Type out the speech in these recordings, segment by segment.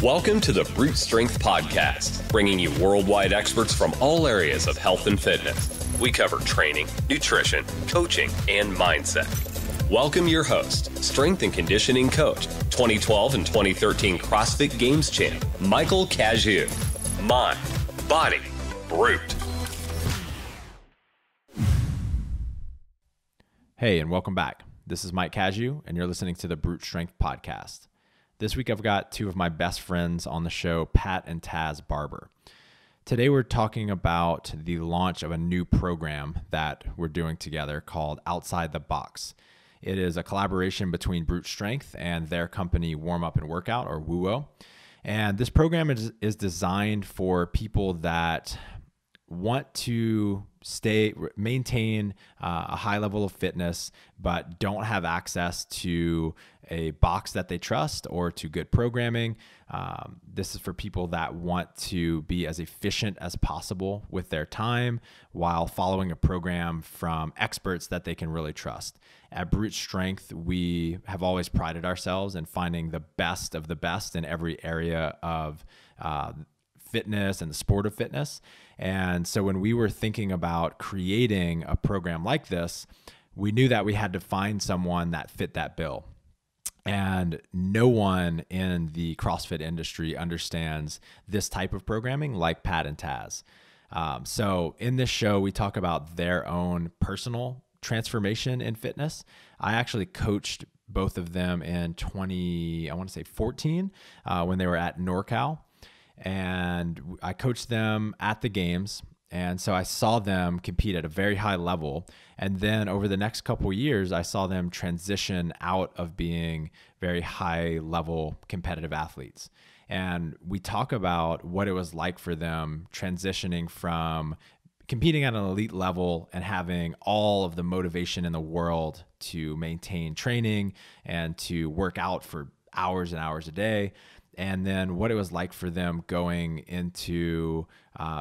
Welcome to the Brute Strength Podcast, bringing you worldwide experts from all areas of health and fitness. We cover training, nutrition, coaching, and mindset. Welcome your host, strength and conditioning coach, 2012 and 2013 CrossFit Games champ, Michael Cazayoux. Mind, body, brute. Hey, and welcome back. This is Mike Cazayoux, and you're listening to the Brute Strength Podcast. This week, I've got two of my best friends on the show, Pat and Taz Barber. Today, we're talking about the launch of a new program that we're doing together called Outside the Box. It is a collaboration between Brute Strength and their company Warm Up and Workout, or WUO. And this program is designed for people that want to maintain a high level of fitness, but don't have access to a box that they trust or to good programming. This is for people that want to be as efficient as possible with their time while following a program from experts that they can really trust. At Brute Strength, we have always prided ourselves in finding the best of the best in every area of fitness and the sport of fitness. And so when we were thinking about creating a program like this, we knew that we had to find someone that fit that bill. And no one in the CrossFit industry understands this type of programming like Pat and Taz. So in this show, we talk about their own personal transformation in fitness. I actually coached both of them in 2014 when they were at NorCal. And I coached them at the games. And so I saw them compete at a very high level. And then over the next couple of years, I saw them transition out of being very high level competitive athletes. And we talk about what it was like for them transitioning from competing at an elite level and having all of the motivation in the world to maintain training and to work out for hours and hours a day. And then what it was like for them going into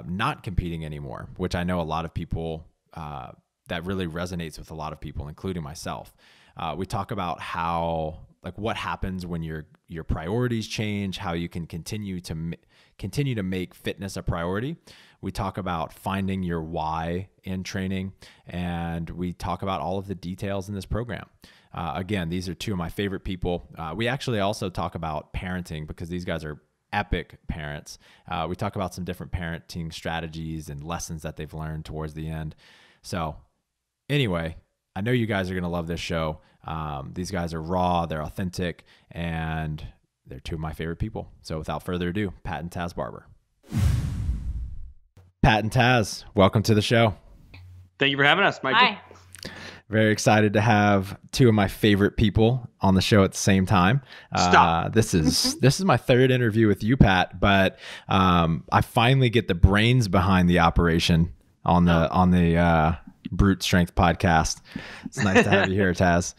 not competing anymore, which I know a lot of people, that really resonates with a lot of people, including myself. We talk about how, like, what happens when your priorities change, how you can continue to make fitness a priority. We talk about finding your why in training, and we talk about all of the details in this program. Again, these are two of my favorite people. We actually also talk about parenting because these guys are epic parents. We talk about some different parenting strategies and lessons that they've learned towards the end. So anyway, I know you guys are going to love this show. These guys are raw, they're authentic, and they're two of my favorite people. So without further ado, Pat and Taz Barber. Pat and Taz, welcome to the show. Thank you for having us, Michael. Hi. Very excited to have two of my favorite people on the show at the same time. This is my third interview with you, Pat, but I finally get the brains behind the operation on the Brute Strength Podcast. It's nice to have you here, Taz.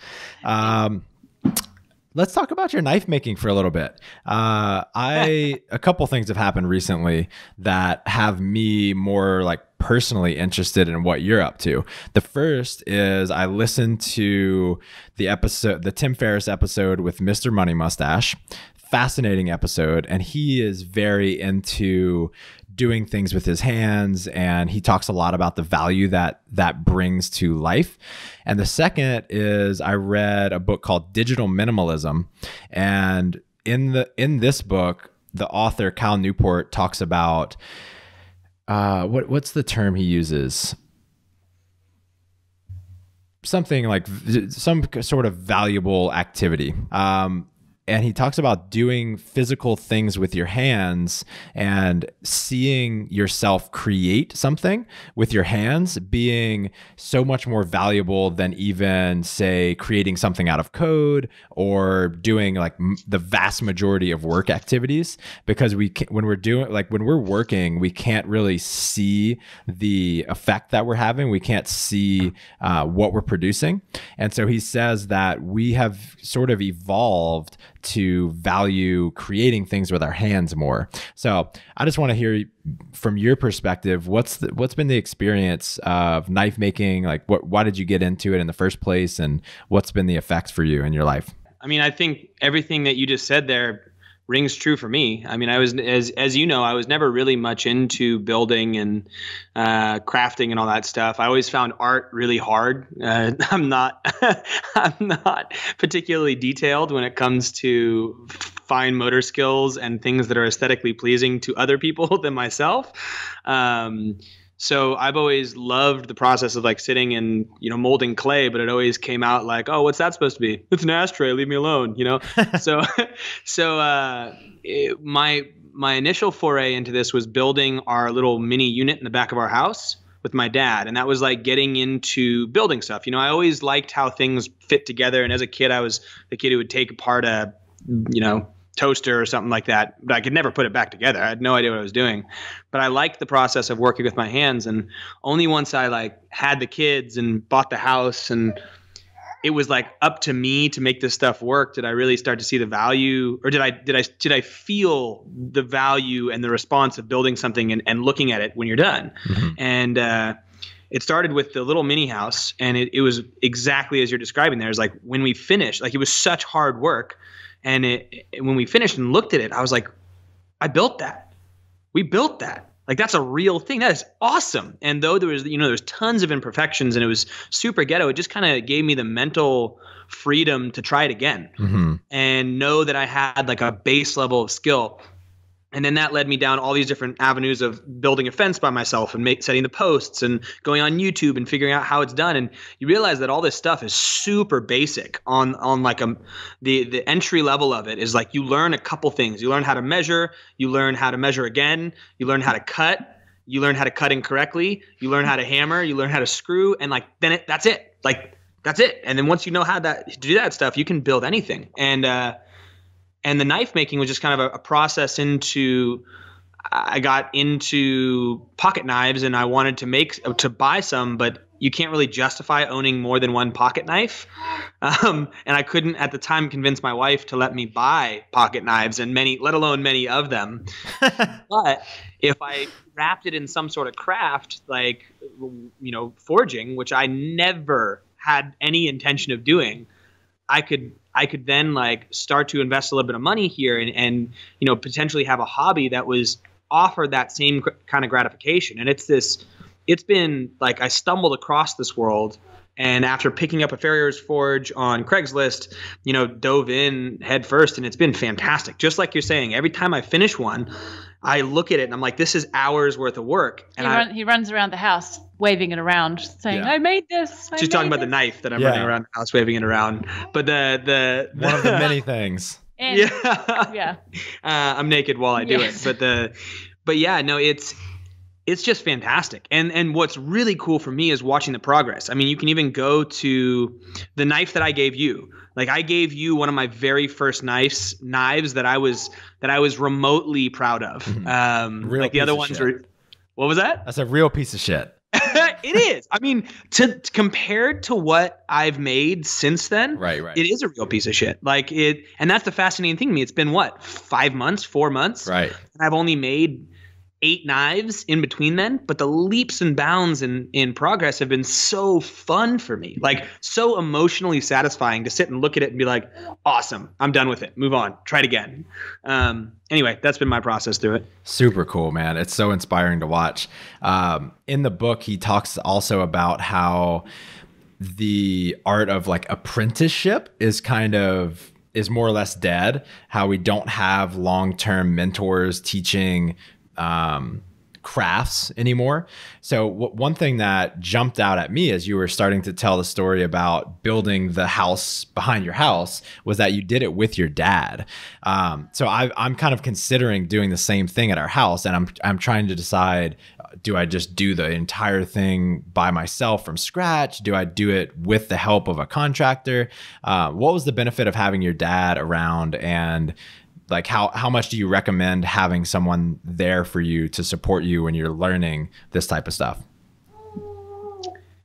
Let's talk about your knife making for a little bit. A couple things have happened recently that have me more like personally interested in what you're up to. The first is I listened to the Tim Ferriss episode with Mr. Money Mustache. Fascinating episode. And he is very into doing things with his hands, and he talks a lot about the value that brings to life. And the second is I read a book called Digital Minimalism, and in this book, the author Cal Newport talks about what's the term he uses? Something like some sort of valuable activity. And he talks about doing physical things with your hands and seeing yourself create something with your hands being so much more valuable than even, say, creating something out of code or doing like the vast majority of work activities. Because when we're working, we can't really see the effect that we're having. We can't see what we're producing. And so he says that we have sort of evolved to value creating things with our hands more. So I just want to hear from your perspective, what's been the experience of knife making? Like why did you get into it in the first place, and what's been the effects for you in your life? I mean, I think everything that you just said there rings true for me. I mean, I was, as you know, I was never really much into building and crafting and all that stuff. I always found art really hard. I'm not I'm not particularly detailed when it comes to fine motor skills and things that are aesthetically pleasing to other people than myself. So I've always loved the process of like sitting and, molding clay, but it always came out like, oh, what's that supposed to be? It's an ashtray. Leave me alone. My initial foray into this was building our little mini unit in the back of our house with my dad. And that was like getting into building stuff. I always liked how things fit together. And as a kid, I was the kid who would take apart a, toaster or something like that, but I could never put it back together. I had no idea what I was doing, but I liked the process of working with my hands. And only once I like had the kids and bought the house and it was like up to me to make this stuff work, did I really start to see the value, or did I feel the value and the response of building something and looking at it when you're done? Mm-hmm. And it started with the little mini house, and it was exactly as you're describing there. It's like when we finished, like it was such hard work. And when we finished and looked at it, I was like, I built that. We built that. Like, that's a real thing. That is awesome. And though there was, there's tons of imperfections and it was super ghetto, it just kind of gave me the mental freedom to try it again and know that I had like a base level of skill. And then that led me down all these different avenues of building a fence by myself and setting the posts and going on YouTube and figuring out how it's done. And you realize that all this stuff is super basic on like the entry level of it is like you learn a couple things. You learn how to measure. You learn how to measure again. You learn how to cut. You learn how to cut incorrectly. You learn how to hammer. You learn how to screw. And like then that's it. Like that's it. And then once you know how to do that stuff, you can build anything. And the knife making was just kind of a process I got into pocket knives and I wanted to buy some, but you can't really justify owning more than one pocket knife. And I couldn't at the time convince my wife to let me buy pocket knives and let alone many of them. But if I wrapped it in some sort of craft, like, forging, which I never had any intention of doing, I could then like start to invest a little bit of money here and potentially have a hobby that was offered that same kind of gratification. And it's been like I stumbled across this world, and after picking up a farrier's forge on Craigslist, dove in head first, and it's been fantastic. Just like you're saying, every time I finish one, I look at it and I'm like, this is hours worth of work. And he runs around the house waving it around saying, I made this. She's talking about the knife that I'm running around the house waving it around. But the one of the many things. And, I'm naked while I do it. But it's just fantastic. And what's really cool for me is watching the progress. I mean, you can even go to the knife that I gave you. Like I gave you one of my very first knives that I was remotely proud of. Like the other ones were, what was that? That's a real piece of shit. It is. I mean, compared to what I've made since then, right. It is a real piece of shit. Like and that's the fascinating thing to me. It's been what, 4 months? Right. And I've only made 8 knives in between then, but the leaps and bounds in progress have been so fun for me, like so emotionally satisfying to sit and look at it and be like, awesome, I'm done with it. Move on, try it again. Anyway, that's been my process through it. Super cool, man. It's so inspiring to watch. In the book, he talks also about how the art of like apprenticeship is more or less dead, how we don't have long-term mentors teaching crafts anymore. So one thing that jumped out at me as you were starting to tell the story about building the house behind your house was that you did it with your dad. So I'm kind of considering doing the same thing at our house, and I'm trying to decide, do I just do the entire thing by myself from scratch? Do I do it with the help of a contractor? What was the benefit of having your dad around, and like how much do you recommend having someone there for you to support you when you're learning this type of stuff?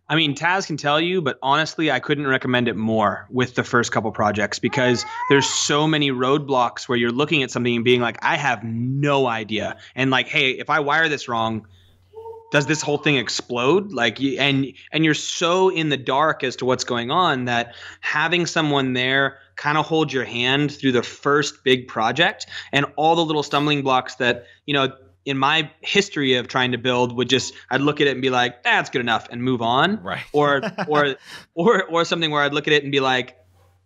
I mean, Taz can tell you, but honestly, I couldn't recommend it more with the first couple projects, because there's so many roadblocks where you're looking at something and being like, I have no idea. And like, hey, if I wire this wrong, does this whole thing explode? Like, and you're so in the dark as to what's going on that having someone there kind of hold your hand through the first big project, and all the little stumbling blocks that, in my history of trying to build I'd look at it and be like, that's good enough and move on. Right. or something where I'd look at it and be like,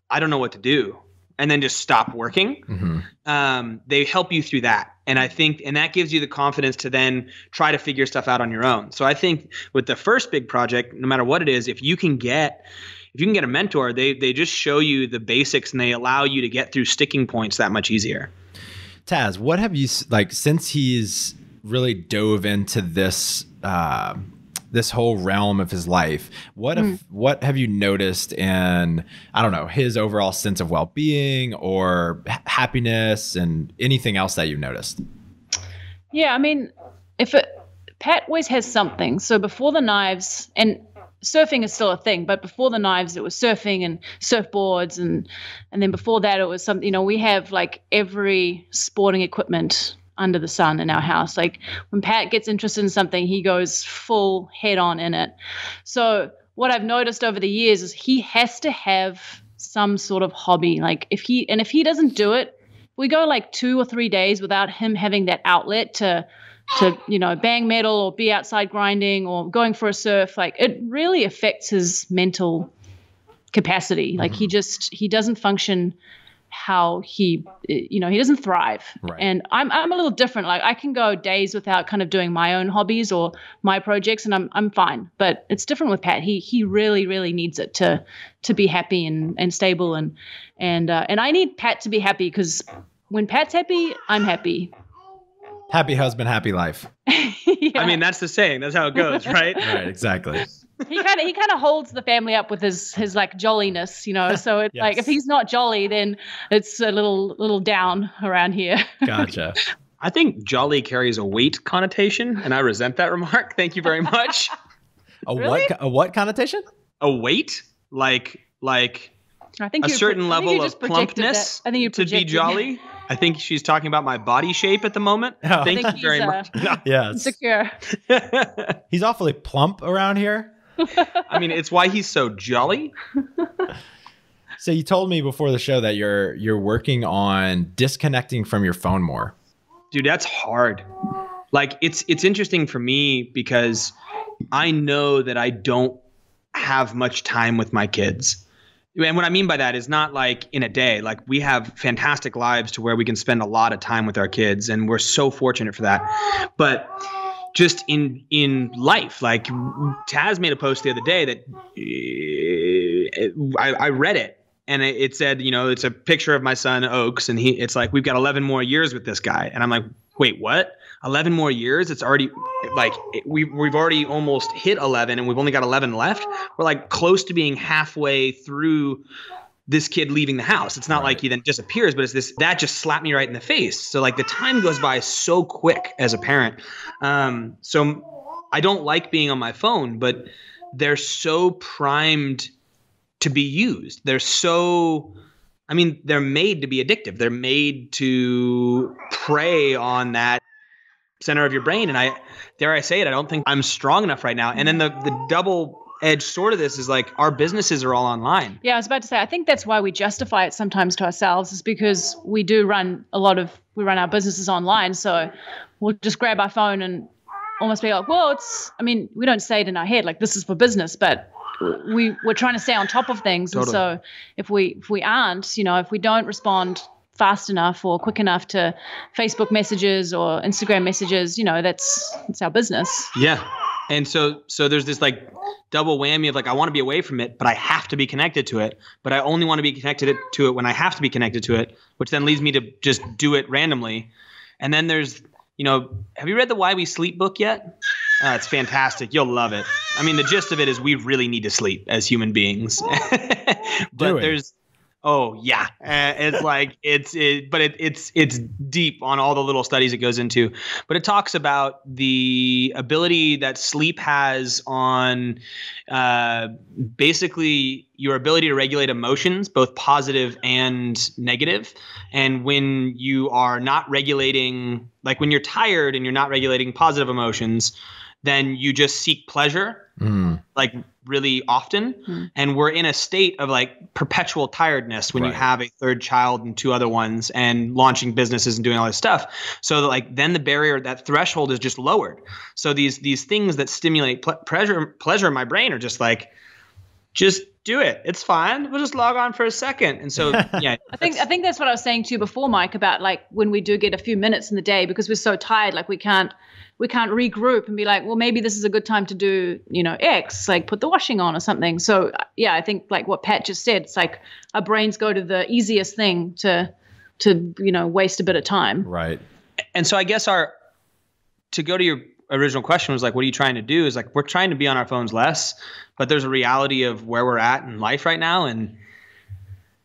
I don't know what to do, and then just stop working. Mm-hmm. They help you through that. And I think, and that gives you the confidence to then try to figure stuff out on your own. So I think with the first big project, no matter what it is, if you can get a mentor, they just show you the basics and they allow you to get through sticking points that much easier. Taz, what have you, since he's really dove into this, this whole realm of his life, what have you noticed in, I don't know, his overall sense of well-being or happiness and anything else that you've noticed? Yeah, I mean, Pat always has something. So before the knives, and surfing is still a thing, but before the knives, it was surfing and surfboards. And then before that, it was something, we have like every sporting equipment under the sun in our house. Like when Pat gets interested in something, he goes full head on in it. So what I've noticed over the years is he has to have some sort of hobby. Like if he doesn't do it, we go like 2 or 3 days without him having that outlet to bang metal or be outside grinding or going for a surf. Like it really affects his mental capacity. Like he doesn't function how he doesn't thrive. Right. And I'm a little different. Like I can go days without kind of doing my own hobbies or my projects and I'm fine. But it's different with Pat. He really, really needs it to be happy and stable and I need Pat to be happy because when Pat's happy, I'm happy. Happy husband, happy life. Yeah. I mean, that's the saying. That's how it goes, right? Right, exactly. He kind of holds the family up with his like jolliness, So it's Yes. like if he's not jolly, then it's a little down around here. Gotcha. I think jolly carries a weight connotation, and I resent that remark. Thank you very much. Really? A what connotation? A weight, like I think a you certain I think level you of just projected plumpness that. I think you to be projected jolly. I think she's talking about my body shape at the moment. Oh. Thank I you think very he's, much. No. Yes. Insecure. He's awfully plump around here. I mean, it's why he's so jolly. So you told me before the show that you're working on disconnecting from your phone more. Dude, that's hard. Like it's interesting for me because I know that I don't have much time with my kids. And what I mean by that is not like in a day. Like we have fantastic lives to where we can spend a lot of time with our kids, and we're so fortunate for that. But just in life, like Taz made a post the other day that I read it, and it said, it's a picture of my son Oaks, and it's like we've got 11 more years with this guy, and I'm like, wait, what? 11 more years? It's already like we've already almost hit 11 and we've only got 11 left. We're like close to being halfway through this kid leaving the house. It's not like he then disappears, but it's that just slapped me right in the face. So like the time goes by so quick as a parent. So I don't like being on my phone, but they're so primed to be used. They're made to be addictive. They're made to prey on that center of your brain. And I say it, I don't think I'm strong enough right now. And then the double-edged sword of this is like our businesses are all online. Yeah, I was about to say, I think that's why we justify it sometimes to ourselves, is because we do run we run our businesses online. So we'll just grab our phone and almost be like, well, we don't say it in our head, like this is for business, but we're trying to stay on top of things. Totally. And so if we aren't, if we don't respond fast enough or quick enough to Facebook messages or Instagram messages, that's our business. Yeah. And so there's this like double whammy of like, I want to be away from it, but I have to be connected to it. But I only want to be connected to it when I have to be connected to it, which then leads me to just do it randomly. And then there's, have you read the Why We Sleep book yet? It's fantastic. You'll love it. I mean, the gist of it is we really need to sleep as human beings. But there's, oh yeah, it's deep on all the little studies it goes into. But it talks about the ability that sleep has on basically your ability to regulate emotions, both positive and negative. And when you are not regulating, like when you're tired and you're not regulating positive emotions, then you just seek pleasure like really often. And we're in a state of like perpetual tiredness when you have a third child and 2 other ones and launching businesses and doing all this stuff. So that, like, then the barrier, that threshold is just lowered. So these things that stimulate pleasure in my brain are just like, just do it. It's fine. We'll just log on for a second. And so, yeah. I think that's what I was saying to you before, Mike, about like when we do get a few minutes in the day because we're so tired, like we can't regroup and be like, well, maybe this is a good time to do, X, like put the washing on or something. So yeah, I think like what Pat just said, it's like our brains go to the easiest thing to waste a bit of time. Right. And so I guess to go to your original question was like, what are you trying to do? Is like, we're trying to be on our phones less, but there's a reality of where we're at in life right now. And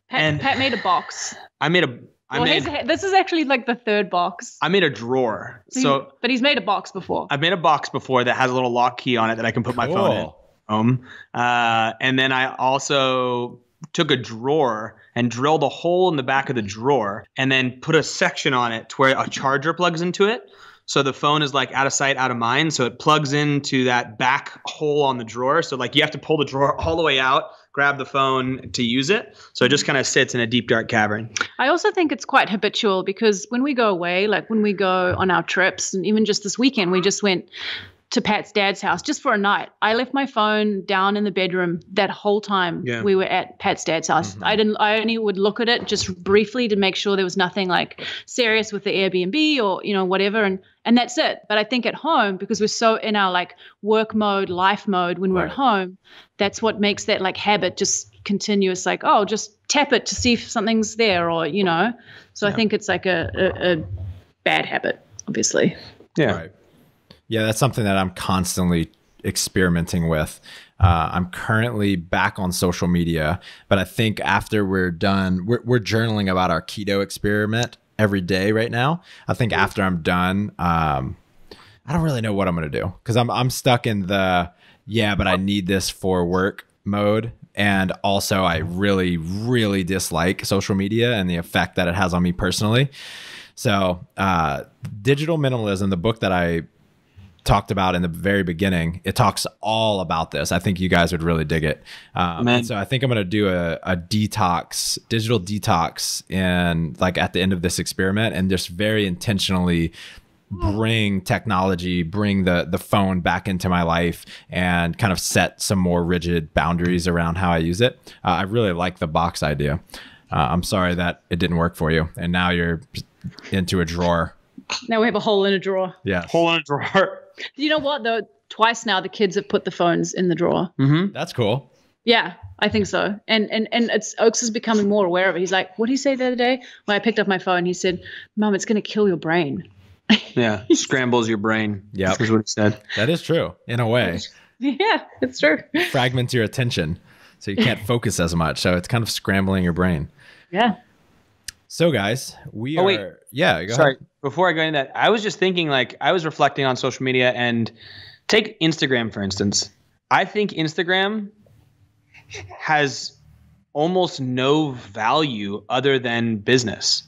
Pat made a box. This is actually like the 3rd box. I made a drawer. But he's made a box before. I've made a box before that has a little lock key on it that I can put my phone in. And then I also took a drawer and drilled a hole in the back of the drawer and then put a section on it to where a charger plugs into it. So the phone is like out of sight, out of mind. So it plugs into that back hole on the drawer. So like you have to pull the drawer all the way out, grab the phone to use it. So it just kind of sits in a deep, dark cavern. I also think it's quite habitual because when we go away, like when we go on our trips, and even just this weekend, we just went to Pat's dad's house just for a night. I left my phone down in the bedroom that whole time we were at Pat's dad's house. I only would look at it just briefly to make sure there was nothing like serious with the Airbnb or, whatever. And that's it. But I think at home, because we're so in our like work mode, life mode, when we're at home, that's what makes that like habit just continuous. Like, oh, just tap it to see if something's there or, so I think it's like a bad habit, obviously. Yeah. Right. Yeah, that's something that I'm constantly experimenting with. I'm currently back on social media, but I think after we're done, we're journaling about our keto experiment every day right now. I think after I'm done, I don't really know what I'm going to do because I'm stuck in the, but I need this for work mode. And also I really, really dislike social media and the effect that it has on me personally. So Digital Minimalism, the book that I talked about in the very beginning, it talks all about this. I think you guys would really dig it. So I think I'm going to do a digital detox in like at the end of this experiment and just very intentionally bring technology, bring the phone back into my life and kind of set some more rigid boundaries around how I use it. I really like the box idea. I'm sorry that it didn't work for you. And now you're into a drawer. Now we have a hole in a drawer. Yeah. Hole in a drawer. You know what, though? Twice now the kids have put the phones in the drawer. Mm-hmm. That's cool. Yeah, I think so. And Oaks is becoming more aware of it. He's like, what did he say the other day? When I picked up my phone, he said, Mom, it's going to kill your brain. Yeah, scrambles your brain. Yeah, that's what he said. That is true, in a way. Yeah, it's true. Fragments your attention, so you can't focus as much. So it's kind of scrambling your brain. Yeah. So guys, we are. Wait. Yeah, go Sorry. ahead. Before I go into that, I was just thinking, like, I was reflecting on social media and take Instagram, for instance. I think Instagram has almost no value other than business.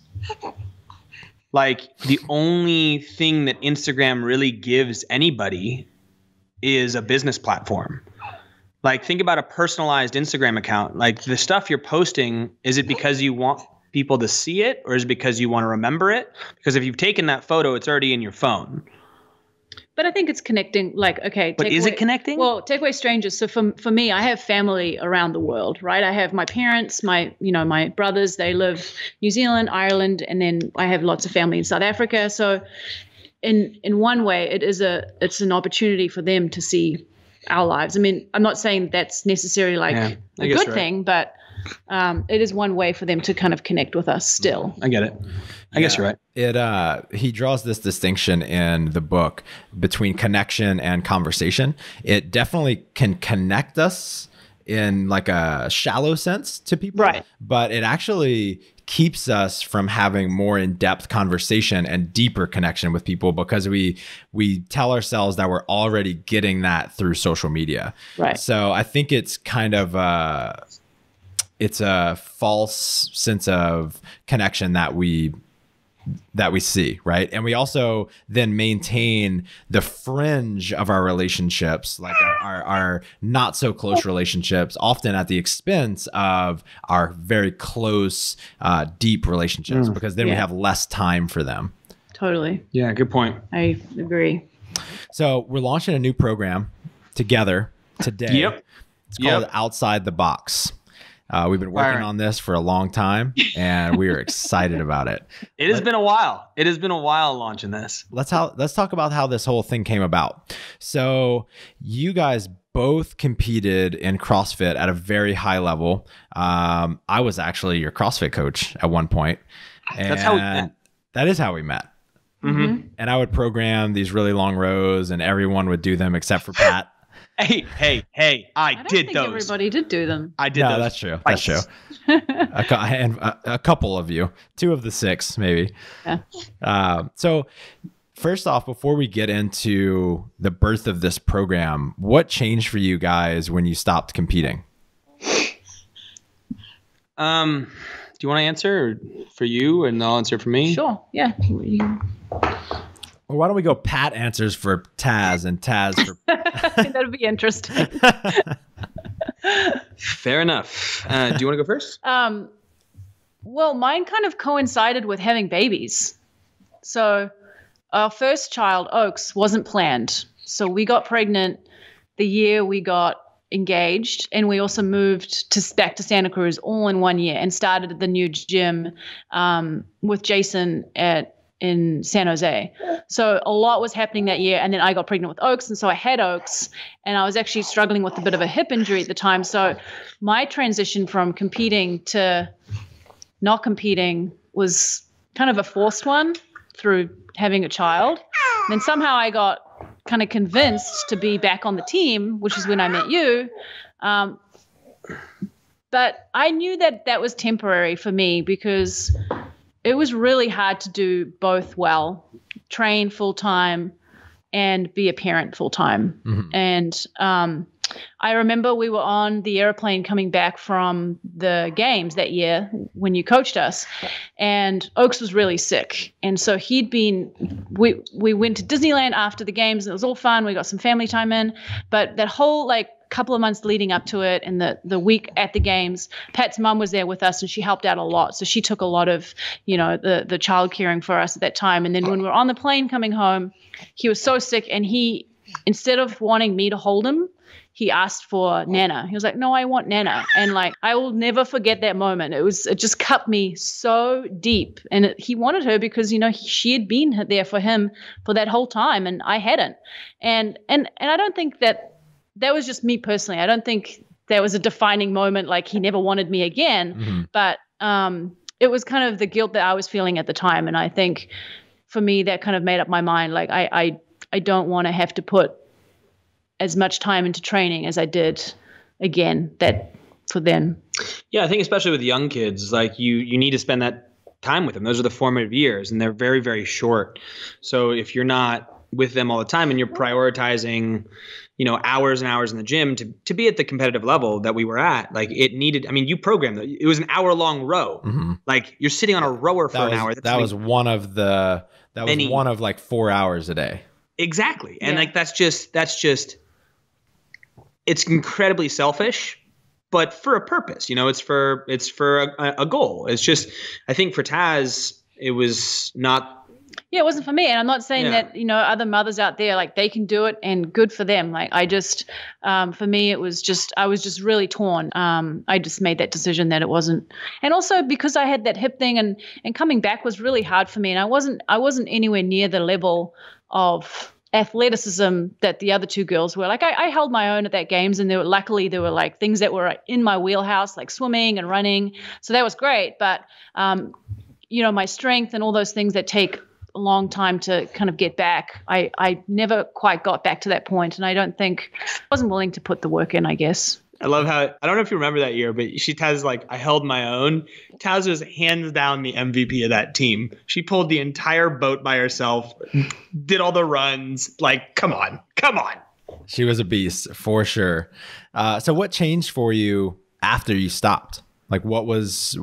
Like, the only thing that Instagram really gives anybody is a business platform. Like, think about a personalized Instagram account. Like, the stuff you're posting, is it because you want people to see it, or is it because you want to remember it? Because if you've taken that photo, it's already in your phone. But I think it's connecting. Like, okay, but is it connecting? Well, take away strangers. So for me, I have family around the world, right? I have my parents, my brothers. They live New Zealand, Ireland, and then I have lots of family in South Africa. So in one way, it's an opportunity for them to see our lives. I mean, I'm not saying that's necessarily like a good thing, but it is one way for them to kind of connect with us still. I get it. I guess you're right. He draws this distinction in the book between connection and conversation. It definitely can connect us in like a shallow sense to people, right? But it actually keeps us from having more in-depth conversation and deeper connection with people because we tell ourselves that we're already getting that through social media. Right. So I think it's kind of it's a false sense of connection that we that we see, right? And we also then maintain the fringe of our relationships, like our not so close relationships, often at the expense of our very close, deep relationships, because then we have less time for them. Totally. Yeah, good point. I agree. So we're launching a new program together today. Yep. It's called Outside the Box. We've been working on this for a long time, and we are excited about it. It has been a while. It has been a while launching this. Let's talk about how this whole thing came about. So you guys both competed in CrossFit at a very high level. I was actually your CrossFit coach at one point. That's how we met. That is how we met. Mm-hmm. And I would program these really long rows, and everyone would do them except for Pat. Hey! I don't did think those. Everybody did do them. I did No, those. that's true. That's true. And a couple of you, 2 of the 6, maybe. Yeah. So first off, before we get into the birth of this program, what changed for you guys when you stopped competing? Do you want to answer for you, and I'll answer for me? Sure. Yeah. Well, why don't we go Pat answers for Taz and Taz for... That'd be interesting. Fair enough. Do you want to go first? Well, mine kind of coincided with having babies. So our first child, Oaks, wasn't planned. So we got pregnant the year we got engaged, and we also moved back to Santa Cruz all in 1 year and started the new gym with Jason in San Jose. So a lot was happening that year. And then I got pregnant with Oaks. And so I had Oaks, and I was actually struggling with a bit of a hip injury at the time. So my transition from competing to not competing was kind of a forced one through having a child. And then somehow I got kind of convinced to be back on the team, which is when I met you. But I knew that was temporary for me, because it was really hard to do both well, train full time and be a parent full time. Mm-hmm. And I remember we were on the airplane coming back from the games that year when you coached us, and Oaks was really sick. And so we went to Disneyland after the games, and it was all fun. We got some family time in, but that whole couple of months leading up to it and the week at the games, Pat's mom was there with us, and she helped out a lot. So she took a lot of, the child caring for us at that time. And then when we were on the plane coming home, he was so sick, and he, instead of wanting me to hold him, he asked for Nana. He was like, "No, I want Nana." And I will never forget that moment. It just cut me so deep. And he wanted her because, she had been there for him for that whole time, and I hadn't. And I don't think that was just me personally. I don't think there was a defining moment, like he never wanted me again. Mm-hmm. But it was kind of the guilt that I was feeling at the time. And I think for me, that kind of made up my mind. I don't want to have to put as much time into training as I did again for them. Yeah, I think especially with young kids, you need to spend that time with them. Those are the formative years, and they're very, very short. So if you're not with them all the time and you're prioritizing, hours and hours in the gym to be at the competitive level that we were at, it needed, you programmed it. It was an hour-long row. Mm-hmm. You're sitting on a rower for an hour. That was one of 4 hours a day. Exactly. And that's just it's incredibly selfish, but for a purpose, it's for a goal. It's just, I think for Taz, it was not. Yeah, it wasn't for me. And I'm not saying that, other mothers out there, they can do it and good for them. For me, it was just, I was just really torn. I just made that decision that it wasn't. And also because I had that hip thing and coming back was really hard for me. And I wasn't anywhere near the level of athleticism that the other 2 girls were. I held my own at that games, and luckily there were things that were in my wheelhouse, like swimming and running. So that was great. But, my strength and all those things that take a long time to kind of get back, I never quite got back to that point. And I wasn't willing to put the work in, I guess. I love how, I don't know if you remember that year, but Taz is I held my own. Taz was hands down the MVP of that team. She pulled the entire boat by herself, did all the runs. Come on. She was a beast for sure. So what changed for you after you stopped? What was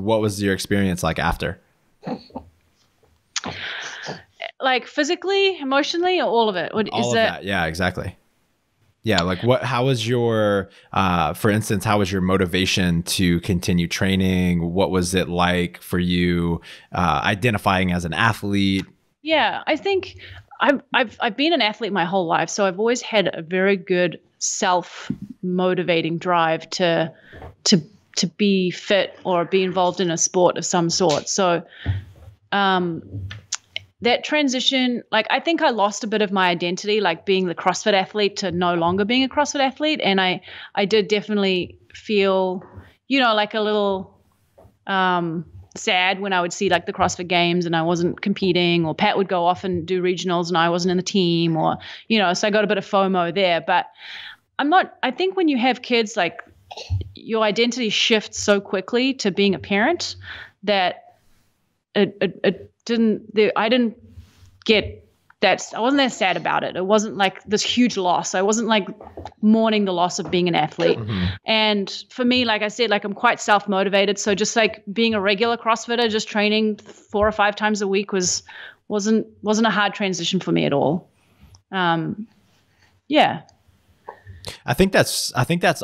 your experience like after? Like physically, emotionally, or all of it? What, All is of that. Yeah, exactly. Yeah. Like how was your, for instance, how was your motivation to continue training? What was it like for you, identifying as an athlete? Yeah, I think I've been an athlete my whole life, so I've always had a very good self-motivating drive to be fit or be involved in a sport of some sort. So that transition, like I think I lost a bit of my identity, like being the CrossFit athlete to no longer being a CrossFit athlete. And I did definitely feel, like a little sad when I would see like the CrossFit games and I wasn't competing, or Pat would go off and do regionals and I wasn't in the team, or, so I got a bit of FOMO there. But I think when you have kids, like your identity shifts so quickly to being a parent that I didn't get that. I wasn't that sad about it. It wasn't like this huge loss. I wasn't like mourning the loss of being an athlete. Mm-hmm. And for me, like I said, like I'm quite self-motivated. So just like being a regular CrossFitter, just training 4 or 5 times a week wasn't a hard transition for me at all. Yeah. I think that's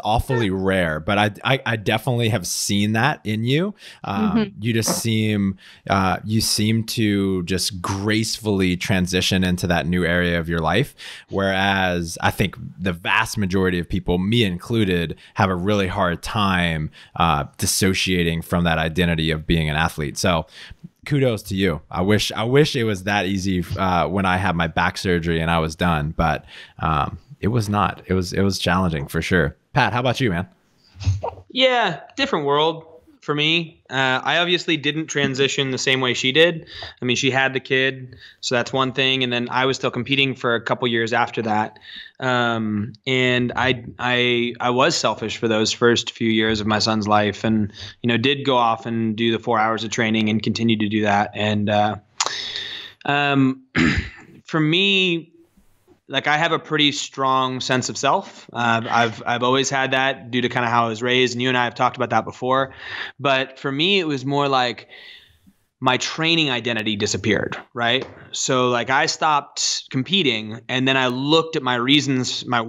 awfully rare, but I definitely have seen that in you. You just seem to just gracefully transition into that new area of your life. Whereas I think the vast majority of people, me included, have a really hard time dissociating from that identity of being an athlete. So kudos to you. I wish it was that easy when I had my back surgery and I was done, but it was not. It was challenging for sure. Pat, how about you, man? Yeah, different world for me. I obviously didn't transition the same way she did. I mean, she had the kid, so that's one thing. And then I was still competing for a couple years after that. And I was selfish for those first few years of my son's life, and did go off and do the 4 hours of training and continue to do that. And for me, like I have a pretty strong sense of self. I've always had that due to kind of how I was raised, and you and I have talked about that before. But for me, it was more like my training identity disappeared, right? So like I stopped competing, and then I looked at my reasons, my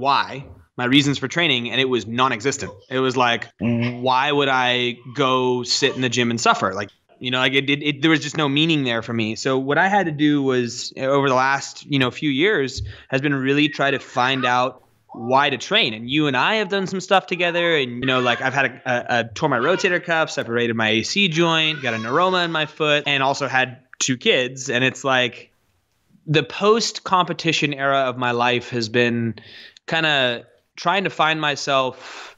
reasons for training, and it was non-existent. It was like, why would I go sit in the gym and suffer? Like, there was just no meaning there for me. So what I had to do was, over the last, few years, has been really try to find out why to train. And you and I have done some stuff together, and, like I've had a tore my rotator cuff, separated my AC joint, got a neuroma in my foot, and also had 2 kids. And it's like the post-competition era of my life has been kind of trying to find myself,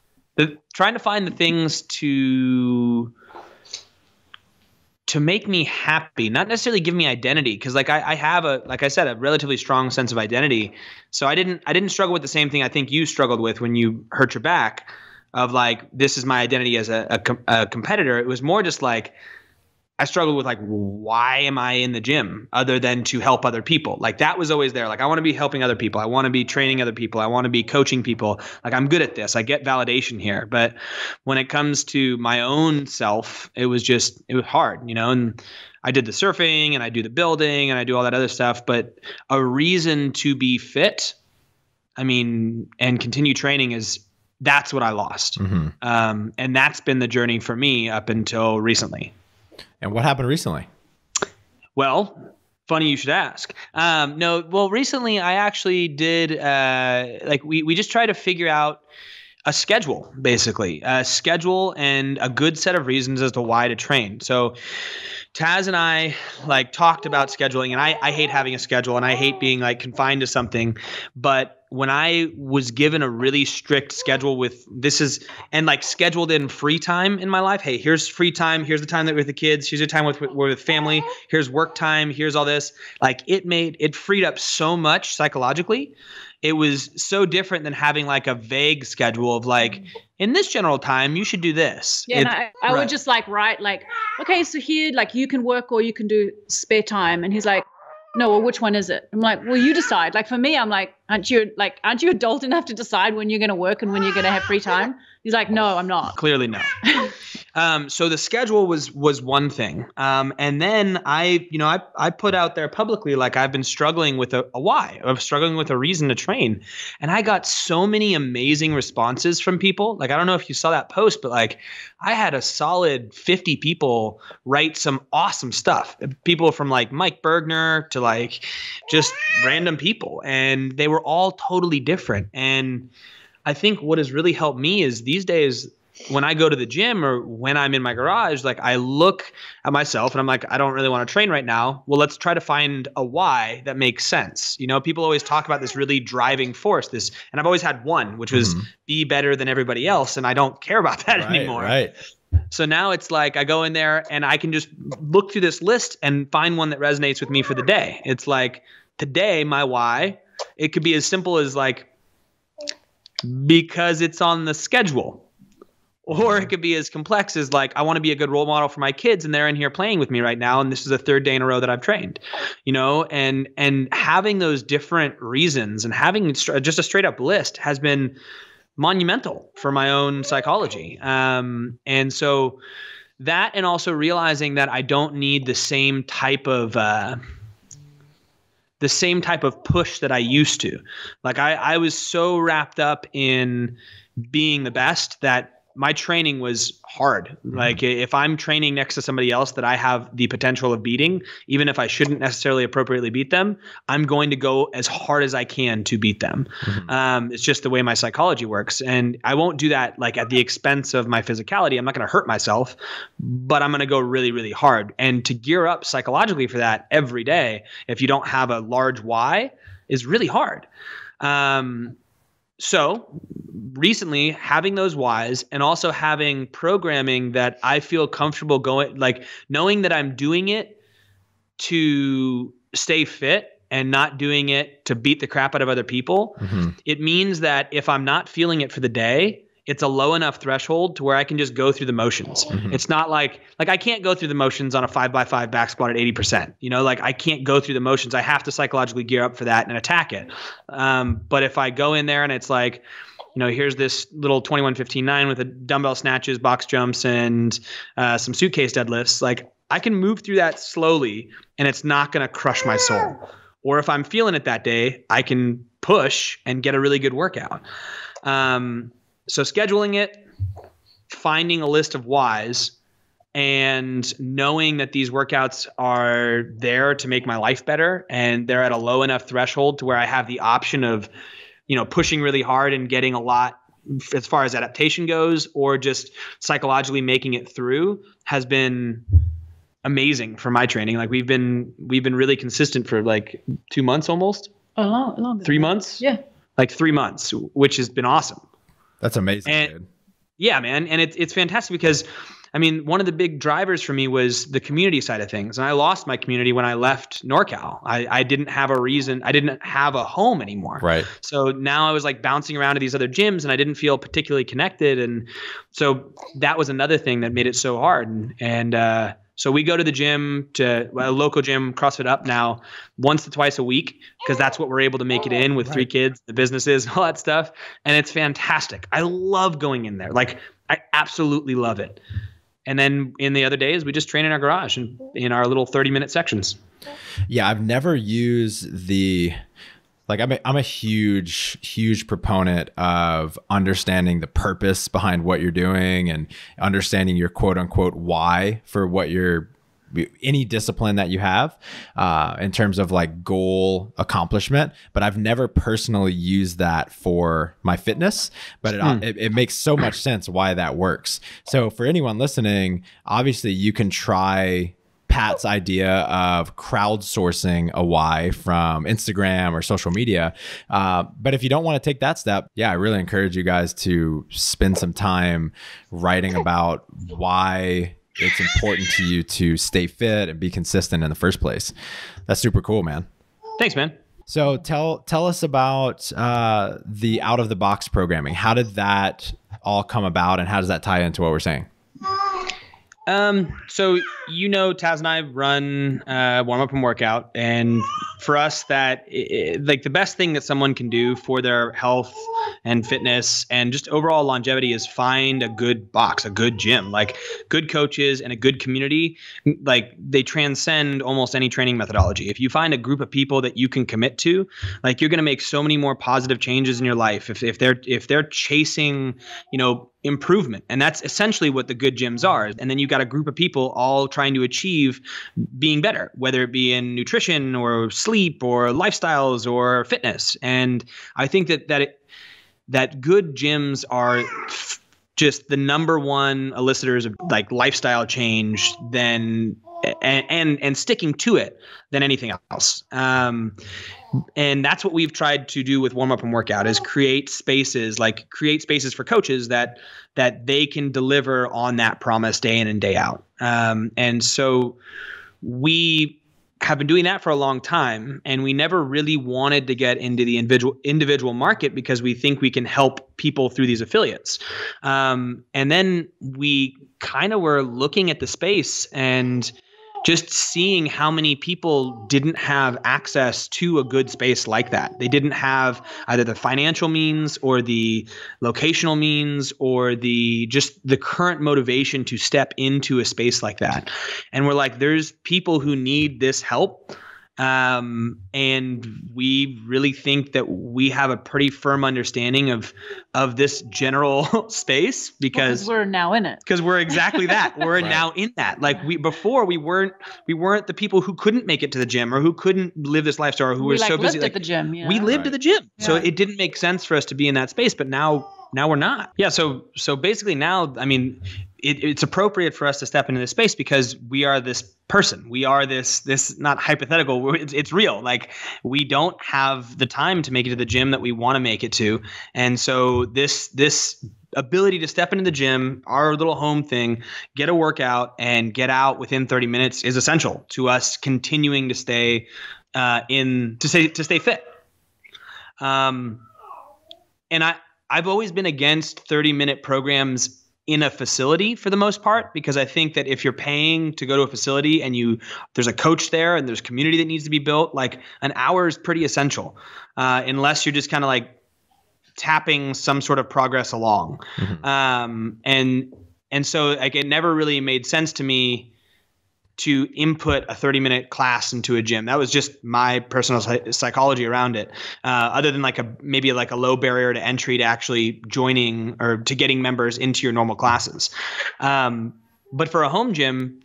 trying to find the things to make me happy, not necessarily give me identity. Cause like I have like I said, a relatively strong sense of identity. So I didn't struggle with the same thing I think you struggled with when you hurt your back, of like, this is my identity as a competitor. It was more just like, I struggled with like, why am I in the gym other than to help other people? Like that was always there. Like I want to be helping other people. I want to be training other people. I want to be coaching people. Like I'm good at this. I get validation here. But when it comes to my own self, it was hard, and I did the surfing and I do the building and I do all that other stuff. But a reason to be fit, and continue training that's what I lost. Mm-hmm. And that's been the journey for me up until recently. And what happened recently? Well, funny you should ask. Recently I actually did, we just tried to figure out a schedule, basically. A schedule and a good set of reasons as to why to train. So Taz and I talked about scheduling, and I hate having a schedule and I hate being confined to something. But when I was given a really strict schedule scheduled in free time in my life, hey, here's free time. Here's the time that we're with the kids. Here's the time with family. Here's work time. Here's all this. It freed up so much psychologically. It was so different than having a vague schedule of in this general time, you should do this. Yeah, I would just write okay, so here, you can work or you can do spare time. And he's like, no, well, which one is it? I'm like, well, you decide. For me, I'm like, aren't you adult enough to decide when you're going to work and when you're going to have free time? He's like, no, I'm not. Clearly no. So the schedule was one thing. And then I put out there publicly, like, I've been struggling with a why. I'm struggling with a reason to train. And I got so many amazing responses from people. Like, I don't know if you saw that post, but like, I had a solid 50 people write some awesome stuff. People from like Mike Bergner to like just random people. And they were all totally different. And I think what has really helped me is these days, when I go to the gym or when I'm in my garage, like, I look at myself and I'm like, I don't really want to train right now. Well, let's try to find a why that makes sense. You know, people always talk about this really driving force, and I've always had one, which was be better than everybody else. And I don't care about that anymore. Right. So now it's like I go in there and I can just look through this list and find one that resonates with me for the day. It's like, today, my why, it could be as simple as like, because it's on the schedule. Or it could be as complex as like, I want to be a good role model for my kids and they're in here playing with me right now. And this is the third day in a row that I've trained, you know, and having those different reasons and having just a straight up list has been monumental for my own psychology. And so that, and also realizing that I don't need the same type of push that I used to. Like, I was so wrapped up in being the best that my training was hard. Like, if I'm training next to somebody else that I have the potential of beating, even if I shouldn't necessarily appropriately beat them, I'm going to go as hard as I can to beat them. It's just the way my psychology works. And I won't do that like at the expense of my physicality. I'm not going to hurt myself, but I'm going to go really, really hard. And to gear up psychologically for that every day, if you don't have a large why, is really hard. So recently, having those whys and also having programming that I feel comfortable going, like knowing that I'm doing it to stay fit and not doing it to beat the crap out of other people. It means that if I'm not feeling it for the day, it's a low enough threshold to where I can just go through the motions. It's not like I can't go through the motions on a 5x5 back squat at 80%. You know, like I can't go through the motions. I have to psychologically gear up for that and attack it. But if I go in there and it's like, you know, here's this little 21-15-9 with a dumbbell snatches, box jumps, and some suitcase deadlifts, like I can move through that slowly and it's not going to crush my soul. Or if I'm feeling it that day, I can push and get a really good workout. So scheduling it, finding a list of whys, and knowing that these workouts are there to make my life better and they're at a low enough threshold to where I have the option of, you know, pushing really hard and getting a lot as far as adaptation goes, or just psychologically making it through, has been amazing for my training. Like we've been really consistent for like 2 months almost. Longer. 3 months? Yeah. Like 3 months, which has been awesome. That's amazing, dude. Yeah, man. And it's fantastic because, I mean, one of the big drivers for me was the community side of things. And I lost my community when I left NorCal. I didn't have a reason. I didn't have a home anymore. Right. So now I was like bouncing around to these other gyms and I didn't feel particularly connected. And so that was another thing that made it so hard. And so we go to the gym, to a local gym, CrossFit Up now, once to twice a week, because that's what we're able to make it in with 3 kids, the businesses, all that stuff. And it's fantastic. I love going in there. Like, I absolutely love it. And then in the other days, we just train in our garage and in our little 30-minute sections. Yeah, I've never used I'm a huge proponent of understanding the purpose behind what you're doing and understanding your quote unquote why for what any discipline that you have in terms of like goal accomplishment. But I've never personally used that for my fitness, but it makes so much sense why that works. So for anyone listening, obviously you can try Pat's idea of crowdsourcing a why from Instagram or social media. But if you don't want to take that step, I really encourage you guys to spend some time writing about why it's important to you to stay fit and be consistent in the first place. That's super cool, man. Thanks, man. So tell us about the out of the box programming. How did that all come about and how does that tie into what we're saying? So, Taz and I run warm up and workout, and for us, like the best thing that someone can do for their health and fitness and just overall longevity is find a good box, a good gym, like good coaches and a good community. Like they transcend almost any training methodology. If you find a group of people that you can commit to, like you're going to make so many more positive changes in your life if they're chasing, improvement. And that's essentially what the good gyms are. And then you got a group of people all trying to achieve being better, whether it be in nutrition or sleep or lifestyles or fitness. And I think that good gyms are just the number one elicitors of like lifestyle change and sticking to it than anything else. And that's what we've tried to do with warm up and workout is create spaces for coaches that they can deliver on that promise day in and day out. And so we have been doing that for a long time, and we never really wanted to get into the individual market because we think we can help people through these affiliates. And then we kind of were looking at the space and just seeing how many people didn't have access to a good space like that. They didn't have either the financial means or the locational means or the current motivation to step into a space like that. And we're like, there's people who need this help. And we really think that we have a pretty firm understanding of this general space because we're now in it. Because we're exactly that. We're right. Now in that. Like before we weren't the people who couldn't make it to the gym or who couldn't live this lifestyle or who were so busy. Lived at the gym. Yeah. We lived right. at the gym. Yeah. So it didn't make sense for us to be in that space, but now we're not. Yeah. So basically now, I mean, it's appropriate for us to step into this space because we are this person. We are this not hypothetical. It's real. Like we don't have the time to make it to the gym that we want to make it to. And so this ability to step into the gym, our little home thing, get a workout and get out within 30 minutes is essential to us continuing to stay fit. And I've always been against 30-minute programs in a facility for the most part, because I think that if you're paying to go to a facility and there's a coach there and there's community that needs to be built, like an hour is pretty essential, unless you're just kind of like tapping some sort of progress along. Mm-hmm. And so like it never really made sense to me to input a 30-minute class into a gym. That was just my personal psychology around it. Other than maybe a low barrier to entry to actually joining or to getting members into your normal classes. But for a home gym,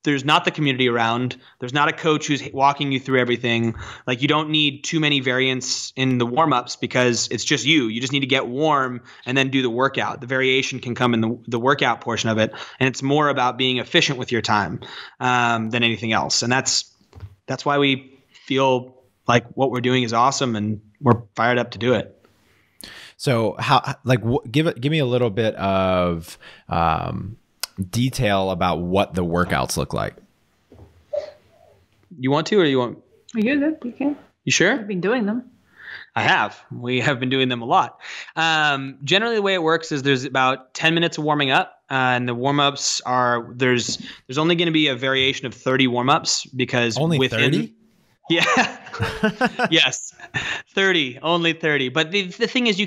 there's not the community around. There's not a coach who's walking you through everything. Like you don't need too many variants in the warm-ups because it's just you. You just need to get warm and then do the workout. The variation can come in the workout portion of it. And it's more about being efficient with your time than anything else. And that's why we feel like what we're doing is awesome and we're fired up to do it. So give me a little bit of detail about what the workouts look like. You want to, or you want? You're good. You can. You sure? I've been doing them. I have. We have been doing them a lot. Generally, the way it works is there's about 10 minutes of warming up, and the warm-ups are there's only going to be a variation of 30 warm-ups because only 30. Yeah. Yes. 30, only 30. But the thing is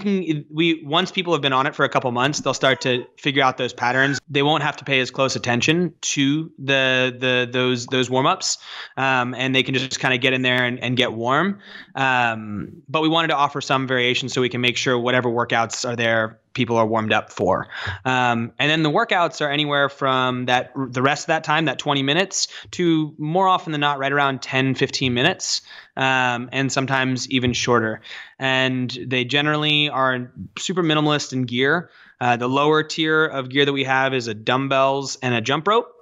once people have been on it for a couple months, they'll start to figure out those patterns. They won't have to pay as close attention to those warm-ups. And they can just kind of get in there and get warm. But we wanted to offer some variation so we can make sure whatever workouts are there, people are warmed up for. And then the workouts are anywhere from the rest of that time, that 20 minutes, to more often than not right around 10, 15 minutes, and sometimes even shorter. And they generally are super minimalist in gear. The lower tier of gear that we have is a dumbbells and a jump rope.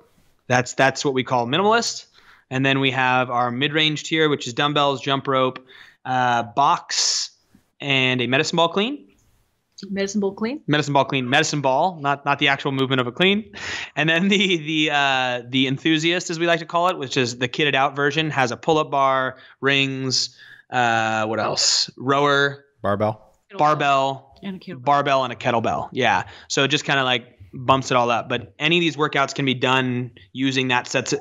That's what we call minimalist. And then we have our mid-range tier, which is dumbbells, jump rope, box, and a medicine ball clean. Medicine ball clean? Medicine ball clean. Medicine ball, not the actual movement of a clean. And then the enthusiast, as we like to call it, which is the kitted out version, has a pull-up bar, rings, what else? Rower. Barbell. Barbell. And a kettlebell. Barbell and a kettlebell. Yeah. So just kind of like bumps it all up. But any of these workouts can be done using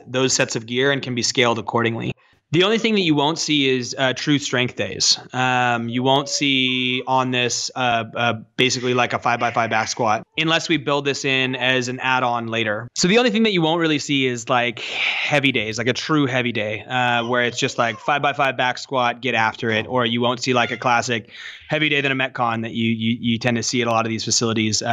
those sets of gear and can be scaled accordingly. The only thing that you won't see is true strength days. You won't see on this basically like a 5x5 back squat unless we build this in as an add-on later. So the only thing that you won't really see is like heavy days, like a true heavy day where it's just like 5x5 back squat, get after it. Or you won't see like a classic heavy day than a Metcon that you tend to see at a lot of these facilities,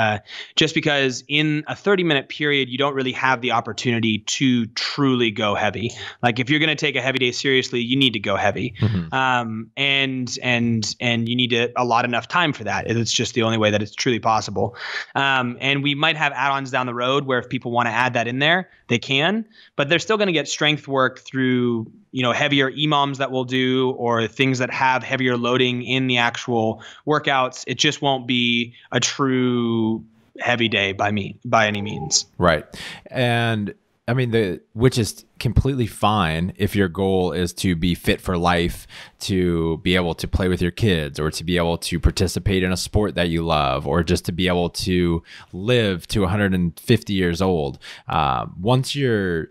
just because in a 30-minute period, you don't really have the opportunity to truly go heavy. Like if you're going to take a heavy day seriously, you need to go heavy. And you need to allot enough time for that. It's just the only way that it's truly possible. And we might have add-ons down the road where if people want to add that in there, they can, but they're still going to get strength work through, heavier EMOMs that we'll do or things that have heavier loading in the actual workouts. It just won't be a true heavy day by any means. Right. And I mean, which is completely fine if your goal is to be fit for life, to be able to play with your kids, or to be able to participate in a sport that you love, or just to be able to live to 150 years old. Once your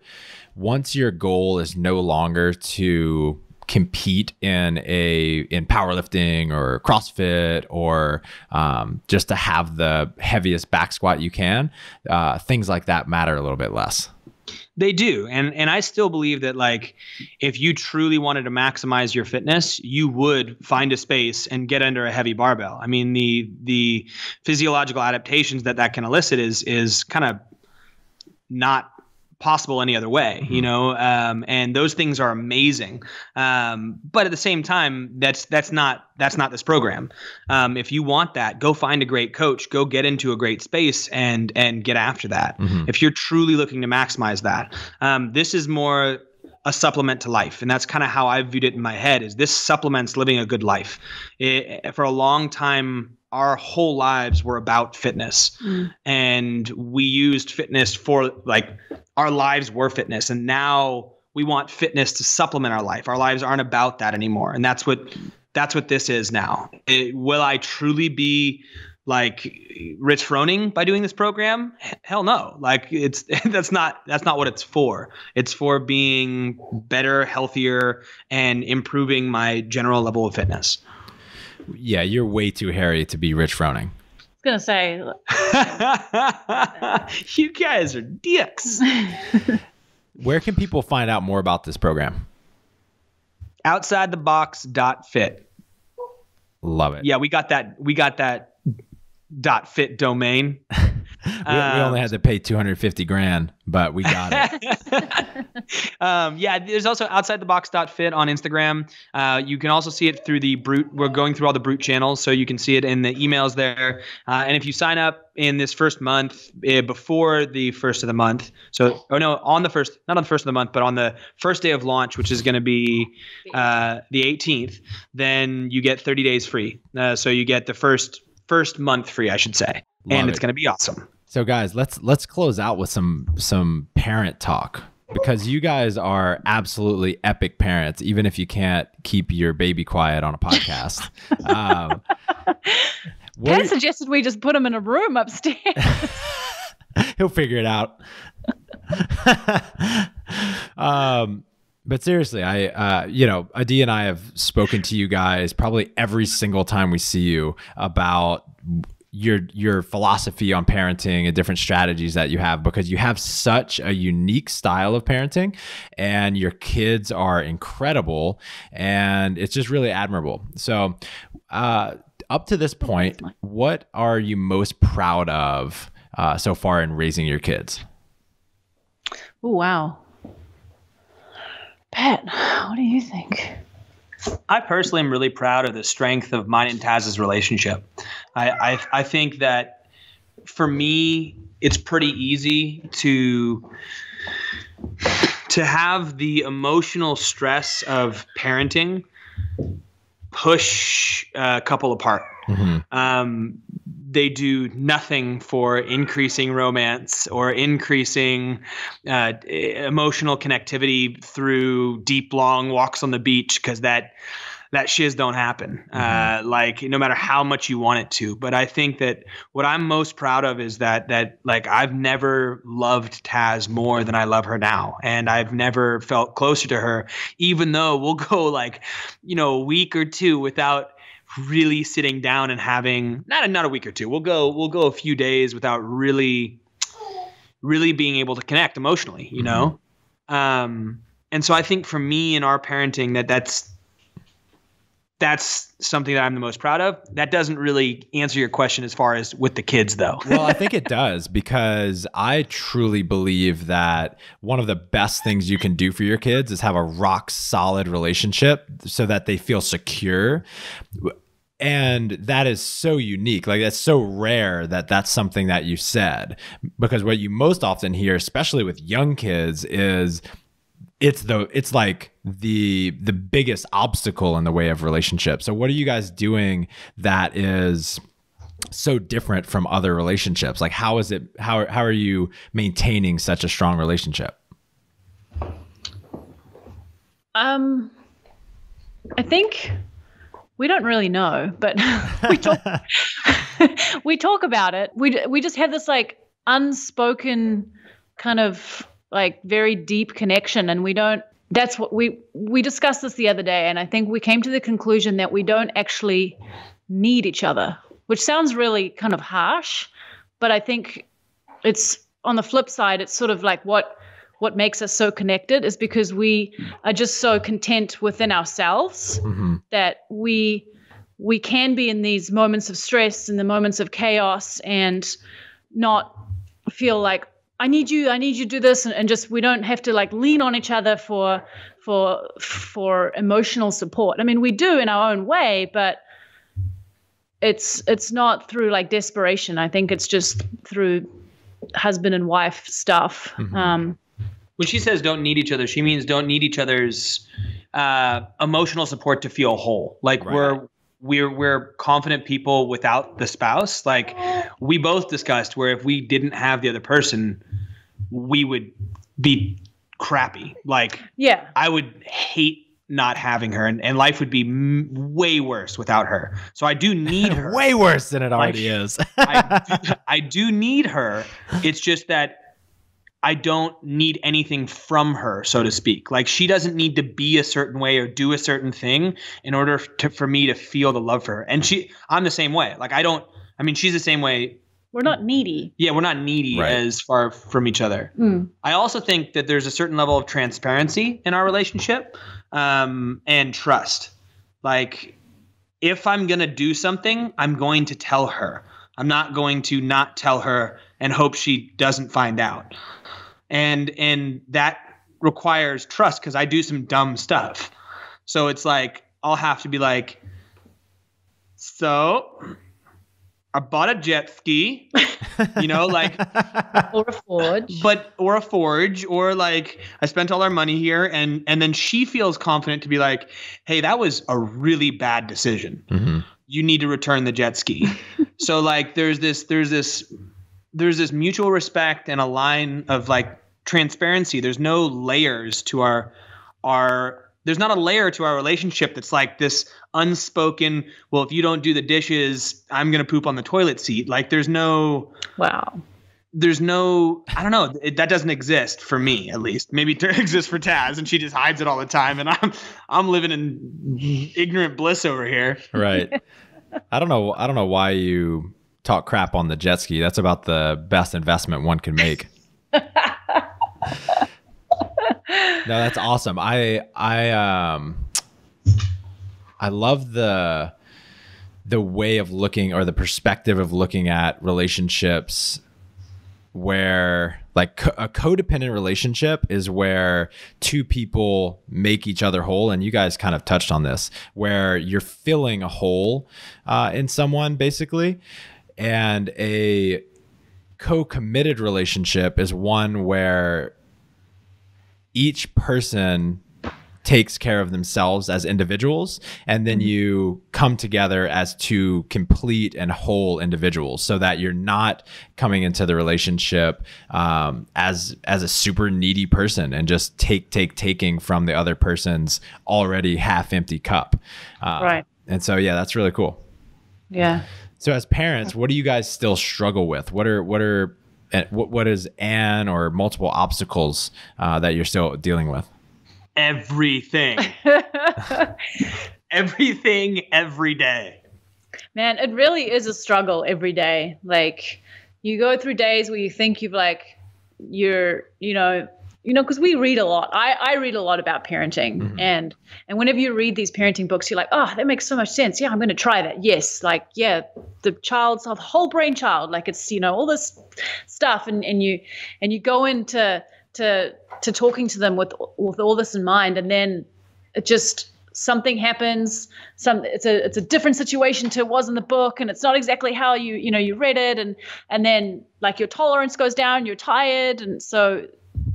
goal is no longer to compete in powerlifting or CrossFit or just to have the heaviest back squat you can, things like that matter a little bit less. They do. And I still believe that like if you truly wanted to maximize your fitness, you would find a space and get under a heavy barbell. I mean, the physiological adaptations that can elicit is kind of not possible any other way, and those things are amazing. But at the same time, that's not this program. If you want that, go find a great coach, go get into a great space and get after that. If you're truly looking to maximize that, this is more a supplement to life. And that's kind of how I viewed it in my head, is this supplements living a good life. For a long time, our whole lives were about fitness, and we used fitness for like our lives were fitness. And now we want fitness to supplement our life. Our lives aren't about that anymore. And that's what this is now. Will I truly be like Rich Froning by doing this program? Hell no. Like that's not what it's for. It's for being better, healthier, and improving my general level of fitness. Yeah, you're way too hairy to be Rich Froning. I was going to say. You guys are dicks. Where can people find out more about this program? OutsideTheBox.fit. Love it. Yeah, we got that .fit domain. We only had to pay $250,000, but we got it. Yeah, there's also OutsideTheBox.fit on Instagram. You can also see it through the Brute. We're going through all the Brute channels, so you can see it in the emails there. And if you sign up in this first month before the first of the month, not on the first of the month, but on the first day of launch, which is going to be the 18th, then you get 30 days free. So you get the first month free, I should say. And it's going to be awesome. So guys, let's close out with some parent talk, because you guys are absolutely epic parents, even if you can't keep your baby quiet on a podcast. Pat suggested we just put him in a room upstairs. He'll figure it out. But seriously, Adi and I have spoken to you guys probably every single time we see you about your philosophy on parenting and different strategies that you have, because you have such a unique style of parenting and your kids are incredible and it's just really admirable. So up to this point, what are you most proud of so far in raising your kids? Oh, wow. Pat, what do you think? I personally am really proud of the strength of mine and Taz's relationship. I think that for me, it's pretty easy to have the emotional stress of parenting push a couple apart. They do nothing for increasing romance or increasing emotional connectivity through deep, long walks on the beach, because that that shiz don't happen. Like no matter how much you want it to. But I think that what I'm most proud of is that like I've never loved Taz more than I love her now. And I've never felt closer to her, even though we'll go like, a week or two without really sitting down and having not a week or two. We'll go a few days without really being able to connect emotionally, and so I think for me in our parenting that's something that I'm the most proud of. That doesn't really answer your question as far as with the kids though. Well, I think it does, because I truly believe that one of the best things you can do for your kids is have a rock solid relationship so that they feel secure. And that is so unique. Like that's so rare that that's something that you said, because what you most often hear, especially with young kids, is it's like the biggest obstacle in the way of relationships. So what are you guys doing that is so different from other relationships? Like how are you maintaining such a strong relationship? I think we don't really know, but we talk about it. We just have this like unspoken kind of like very deep connection, and that's what we discussed this the other day, and I think we came to the conclusion that we don't actually need each other, which sounds really kind of harsh, but I think it's on the flip side, it's sort of like what makes us so connected is because we are just so content within ourselves that we can be in these moments of stress and the moments of chaos and not feel like I need you to do this, and just we don't have to like lean on each other for emotional support. I mean, we do in our own way, but it's not through like desperation. I think it's just through husband and wife stuff. When she says don't need each other, she means don't need each other's emotional support to feel whole. Like right. we're confident people without the spouse. Like we both discussed where if we didn't have the other person, we would be crappy. Like I would hate not having her, and life would be way worse without her. So I do need her. Way worse than it already is. I do need her. It's just that I don't need anything from her, so to speak. Like she doesn't need to be a certain way or do a certain thing in order for me to feel the love for her. And I'm the same way. Like she's the same way. We're not needy. Yeah, we're not needy as far from each other. I also think that there's a certain level of transparency in our relationship and trust. Like if I'm going to do something, I'm going to tell her. I'm not going to not tell her and hope she doesn't find out. And that requires trust because I do some dumb stuff. So it's like I'll have to be like, so I bought a jet ski, like or a forge. Or a forge, or like I spent all our money here, and then she feels confident to be like, hey, that was a really bad decision. You need to return the jet ski. So like there's this mutual respect and a line of like transparency. There's no layers to there's not a layer to our relationship that's like this unspoken, well, if you don't do the dishes, I'm going to poop on the toilet seat. Like I don't know. That doesn't exist for me, at least. Maybe it exists for Taz and she just hides it all the time. And I'm living in ignorant bliss over here. Right. I don't know why you talk crap on the jet ski. That's about the best investment one can make. No, that's awesome. I love the way of looking, or the perspective of looking at relationships, where like a codependent relationship is where two people make each other whole. And you guys kind of touched on this, where you're filling a hole in someone basically. And a co-committed relationship is one where each person takes care of themselves as individuals, and then you come together as two complete and whole individuals, so that you're not coming into the relationship as a super needy person and just taking from the other person's already half empty cup. Right. And so, yeah, that's really cool. Yeah. So as parents, what do you guys still struggle with? What is an or multiple obstacles that you're still dealing with? Everything. Everything every day. Man, it really is a struggle every day. Like, you go through days where you think because we read a lot. I read a lot about parenting, and whenever you read these parenting books, you're like, oh, that makes so much sense. Yeah, I'm going to try that. Yes, like, yeah, the child's a whole brain child. Like, it's all this stuff, and you go into to talking to them with all this in mind, and then it just something happens. It's a different situation to it was in the book, and it's not exactly how you read it, and then like your tolerance goes down, you're tired, and so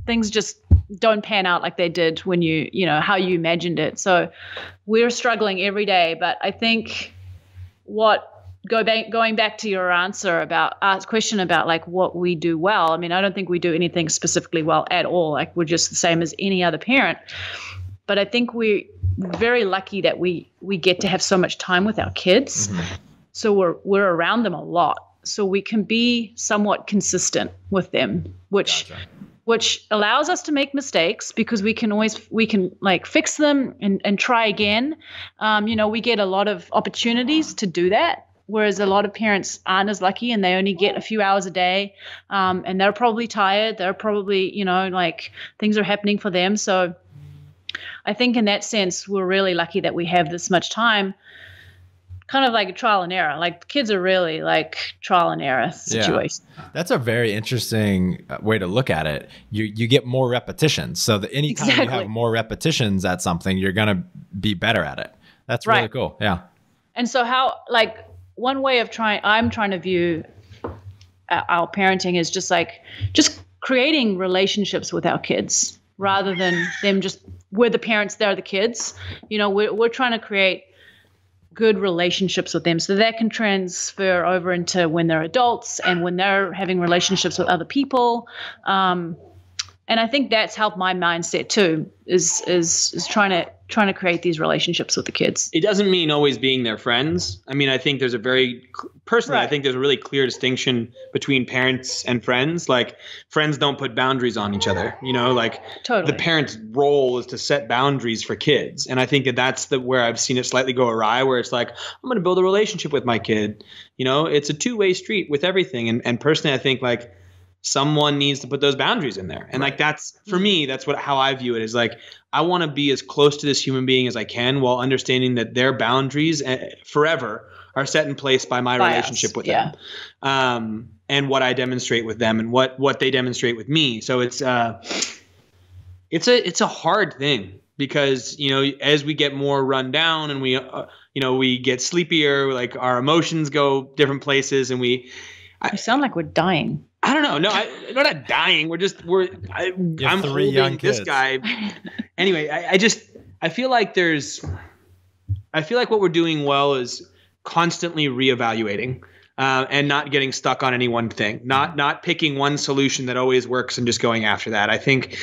things just don't pan out like they did when how you imagined it. So we're struggling every day, but I think going back to your question about like what we do well. I mean, I don't think we do anything specifically well at all. Like, we're just the same as any other parent. But I think we're very lucky that we get to have so much time with our kids. So we're around them a lot. So we can be somewhat consistent with them, which allows us to make mistakes, because we can like fix them and try again. We get a lot of opportunities to do that, whereas a lot of parents aren't as lucky, and they only get a few hours a day, and they're probably tired. They're probably, like, things are happening for them. So I think in that sense, we're really lucky that we have this much time, kind of like a trial and error. Like, kids are really like trial and error situation. Yeah. That's a very interesting way to look at it. You get more repetitions. So that anytime you have more repetitions at something, you're going to be better at it. That's really cool. Yeah. And so one way of I'm trying to view our parenting is just creating relationships with our kids, rather than them just, we're the parents, they're the kids. We're trying to create good relationships with them, so that can transfer over into when they're adults and when they're having relationships with other people. And I think that's helped my mindset too, is trying to create these relationships with the kids. It doesn't mean always being their friends. I mean, I think there's I think there's a really clear distinction between parents and friends. Like, friends don't put boundaries on each other, Totally. The parent's role is to set boundaries for kids. And I think that's where I've seen it slightly go awry, where it's like, I'm going to build a relationship with my kid. It's a two-way street with everything. And personally, I think like, someone needs to put those boundaries in there. And like, that's, for me, that's how I view it, is like, I want to be as close to this human being as I can, while understanding that their boundaries forever are set in place by my relationship with them. And what I demonstrate with them, and what they demonstrate with me. So it's a hard thing, because, as we get more run down and we get sleepier, like, our emotions go different places, and you sound like we're dying. I don't know. No, we're not dying. I'm three young holding this guy. Anyway, I feel like what we're doing well is constantly reevaluating, and not getting stuck on any one thing, not picking one solution that always works and just going after that. I think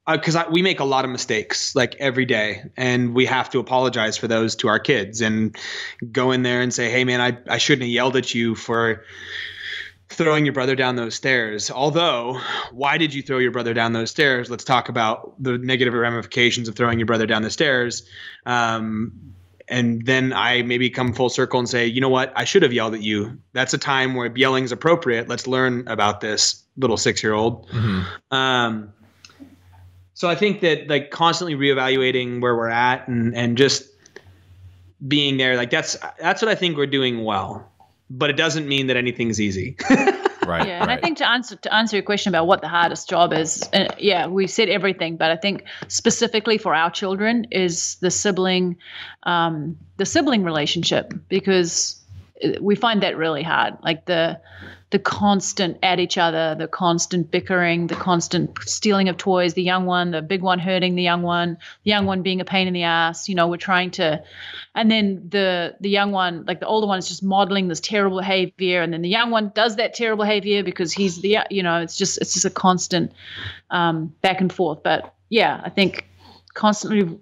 because we make a lot of mistakes, like, every day, and we have to apologize for those to our kids, and go in there and say, hey man, I shouldn't have yelled at you for throwing your brother down those stairs. Although, why did you throw your brother down those stairs? Let's talk about the negative ramifications of throwing your brother down the stairs. And then I maybe come full circle and say, you know what? I should have yelled at you. That's a time where yelling's appropriate. Let's learn about this, little 6-year-old. So I think that, like, constantly reevaluating where we're at, and just being there, like, that's what I think we're doing well, but it doesn't mean that anything's easy. Right. Yeah. And I think to answer your question about what the hardest job is, we said everything, but I think specifically for our children is the sibling relationship, because we find that really hard. Like, the the constant at each other, the constant bickering, the constant stealing of toys, the young one, the big one hurting the young one being a pain in the ass. We're trying to, and then the young one, like the older one, is just modeling this terrible behavior, and then the young one does that terrible behavior because he's it's just a constant back and forth. But yeah, I think constantly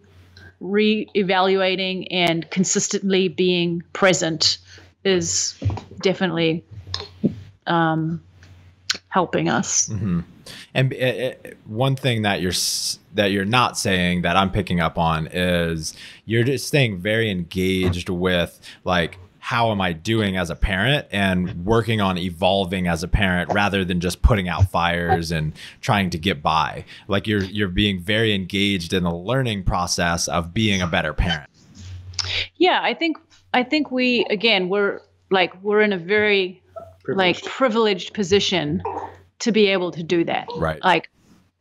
re-evaluating and consistently being present is definitely helping us. Mm-hmm. And one thing that you're not saying that I'm picking up on is you're just staying very engaged with, like, how am I doing as a parent, and working on evolving as a parent rather than just putting out fires and trying to get by. Like you're being very engaged in the learning process of being a better parent. Yeah, I think we're in a very privileged position to be able to do that. Right. Like,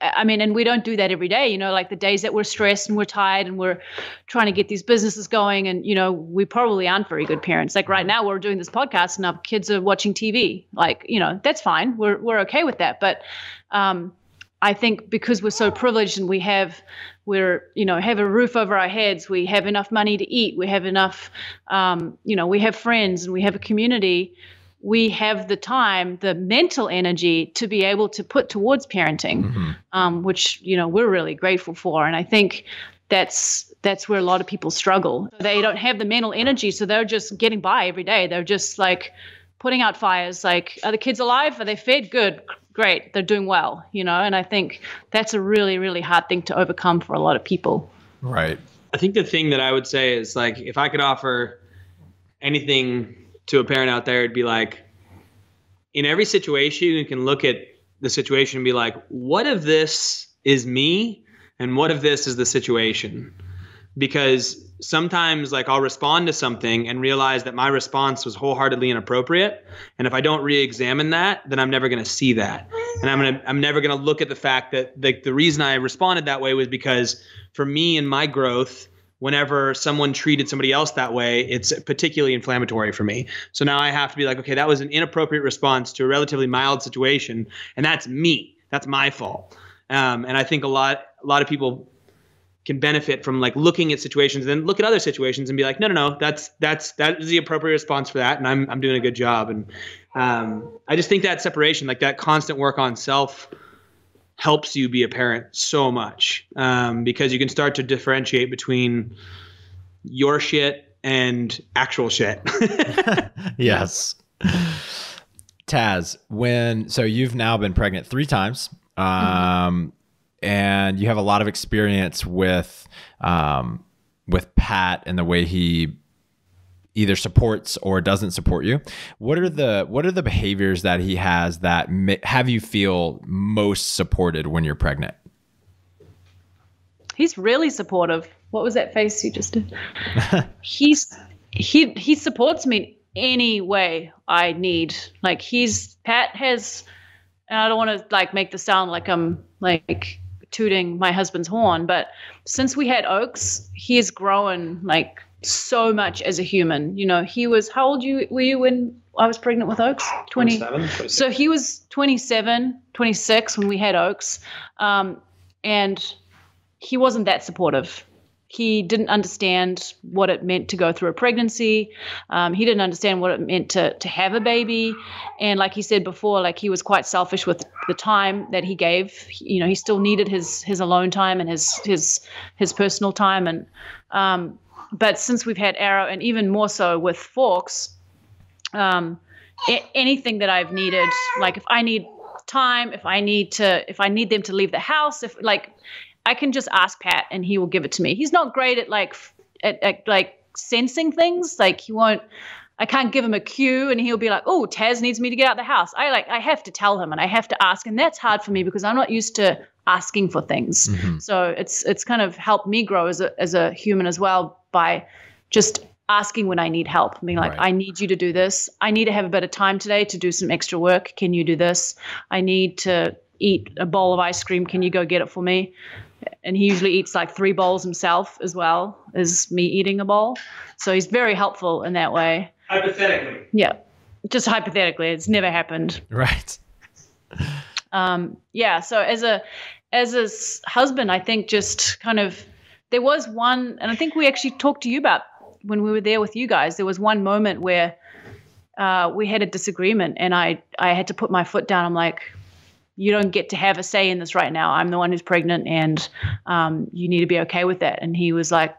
I mean, and we don't do that every day, like the days that we're stressed and we're tired and we're trying to get these businesses going, and, we probably aren't very good parents. Like right now we're doing this podcast and our kids are watching TV. Like, that's fine. We're okay with that. But I think because we're so privileged and we have a roof over our heads, we have enough money to eat, we have enough, we have friends and we have a community. We have the time, the mental energy to be able to put towards parenting, which, we're really grateful for. And I think that's where a lot of people struggle. They don't have the mental energy, so they're just getting by every day. They're just like putting out fires, like, are the kids alive? Are they fed? Good, great, they're doing well, and I think that's a really, really hard thing to overcome for a lot of people. Right. I think the thing that I would say is, like, if I could offer anything to a parent out there, it'd be like, in every situation, you can look at the situation and be like, what if this is me and what if this is the situation? Because sometimes, like, I'll respond to something and realize that my response was wholeheartedly inappropriate. And if I don't re-examine that, then I'm never going to see that. And I'm never going to look at the fact that the reason I responded that way was because for me and my growth, whenever someone treated somebody else that way, it's particularly inflammatory for me. So now I have to be like, okay, that was an inappropriate response to a relatively mild situation, and that's me. That's my fault. And I think a lot of people can benefit from, like, looking at situations and then look at other situations and be like, no, that is the appropriate response for that, and I'm doing a good job. And I just think that separation, like that constant work on self, helps you be a parent so much, because you can start to differentiate between your shit and actual shit. Yes. Taz, so you've now been pregnant 3 times, and you have a lot of experience with Pat and the way he either supports or doesn't support you. What are the behaviors that he has that have you feel most supported when you're pregnant? He's really supportive. What was that face you just did? He supports me any way I need. Like, Pat has, and I don't want to, like, make this sound like I'm, like, tooting my husband's horn, but since we had Oaks, he has grown, like, so much as a human. He was, how old were you when I was pregnant with Oaks? 27. So he was 27, 26 when we had Oaks. And he wasn't that supportive. He didn't understand what it meant to go through a pregnancy. He didn't understand what it meant to have a baby. And like he said before, like, he was quite selfish with the time that he gave. He still needed his alone time and his personal time. And, but since we've had Arrow, and even more so with Forks, anything that I've needed, like if I need time, if I need them to leave the house, I can just ask Pat and he will give it to me. He's not great at sensing things. Like, I can't give him a cue and he'll be like, oh, Taz needs me to get out the house. I have to tell him and I have to ask. And that's hard for me because I'm not used to asking for things. Mm-hmm. So it's kind of helped me grow as a human as well by just asking when I need help. Being like, right. I need you to do this. I need to have a bit of time today to do some extra work. Can you do this? I need to eat a bowl of ice cream. Can you go get it for me? And he usually eats like 3 bowls himself as well as me eating a bowl. So he's very helpful in that way. Hypothetically. Yeah. just hypothetically, it's never happened. Right. Yeah. So as a husband, I think just kind of, there was one, and I think we actually talked to you about when we were there with you guys, there was one moment where we had a disagreement and I had to put my foot down. I'm like, you don't get to have a say in this right now. I'm the one who's pregnant and you need to be okay with that. And he was like,